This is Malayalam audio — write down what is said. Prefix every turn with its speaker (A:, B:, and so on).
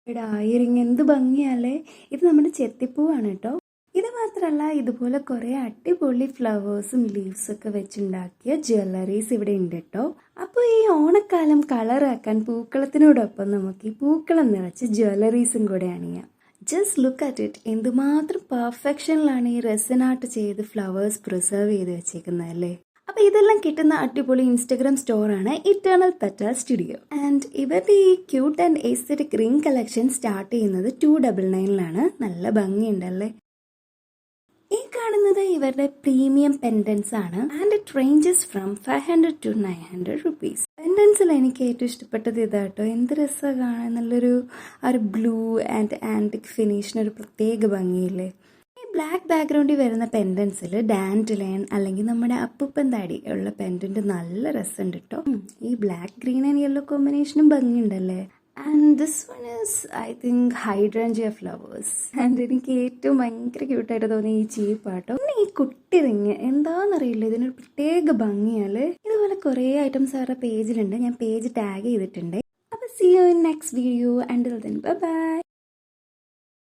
A: എടാ ഇയറിങ് എന്ത് ഭംഗിയല്ലേ. ഇത് നമ്മുടെ ചെത്തിപ്പൂവാണ് കേട്ടോ. ഇത് മാത്രമല്ല, ഇതുപോലെ കുറെ അടിപൊളി ഫ്ലവേഴ്സും ലീവ്സും ഒക്കെ വെച്ചുണ്ടാക്കിയ ജ്വല്ലറീസ് ഇവിടെ ഉണ്ട് കേട്ടോ. അപ്പോൾ ഈ ഓണക്കാലം കളറാക്കാൻ പൂക്കളത്തിനോടൊപ്പം നമുക്ക് ഈ പൂക്കളം നിറച്ച് ജ്വല്ലറീസും കൂടെ അണിയാം. Just look at it. എന്തുമാത്രം പെർഫെക്ഷനിലാണ് ഈ റെസിൻ ആർട്ട് ചെയ്ത് ഫ്ലവേഴ്സ് പ്രിസർവ് ചെയ്ത് വെച്ചേക്കുന്നത് അല്ലേ. അപ്പൊ ഇതെല്ലാം കിട്ടുന്ന അടിപൊളി ഇൻസ്റ്റഗ്രാം സ്റ്റോറാണ് ഇറ്റേണൽ പെറ്റൽ സ്റ്റുഡിയോ. ആൻഡ് ഇവരുടെ ഈ cute and aesthetic ring collection start ചെയ്യുന്നത് 299 നല്ല ഭംഗിയുണ്ടല്ലേ. ഈ കാണുന്നത് ഇവരുടെ പ്രീമിയം പെൻഡൻസ് ആണ്. And it ranges from 500 to 900 rupees. പെൻഡൻസിൽ എനിക്ക് ഏറ്റവും ഇഷ്ടപ്പെട്ടത് ഇതാട്ടോ. എന്ത് രസമാണ് കാണാൻ. നല്ലൊരു ബ്ലൂ ആൻഡ് ആൻറ്റിക് ഫിനിഷിനൊരു പ്രത്യേക ഭംഗിയില്ലേ. ഈ ബ്ലാക്ക് ബാക്ക്ഗ്രൗണ്ടിൽ വരുന്ന പെൻഡൻസിൽ ഡാൻഡിലൈൻ അല്ലെങ്കിൽ നമ്മുടെ അപ്പൂപ്പൻ താടി ഉള്ള പെൻഡന്റ് നല്ല രസമുണ്ട് കേട്ടോ. ഈ ബ്ലാക്ക് ഗ്രീൻ ആൻഡ് യെല്ലോ കോമ്പിനേഷനും ഭംഗിയുണ്ടല്ലേ. And this one is I think hydrangea flowers. And എനിക്ക് ഏറ്റവും ഭയങ്കര ക്യൂട്ടായിട്ട് തോന്നിയ ഈ ചീപ്പാട്ടോ. പിന്നെ ഈ കുട്ടി റിങ് എന്താണെന്നറിയില്ല, ഇതിനൊരു പ്രത്യേക ഭംഗിയല്ലേ. ഇതുപോലെ കുറേ ഐറ്റംസ് അവരുടെ പേജിലുണ്ട്. ഞാൻ പേജ് ടാഗ് ചെയ്തിട്ടുണ്ട്. അപ്പോൾ see you in next video. And till then bye by.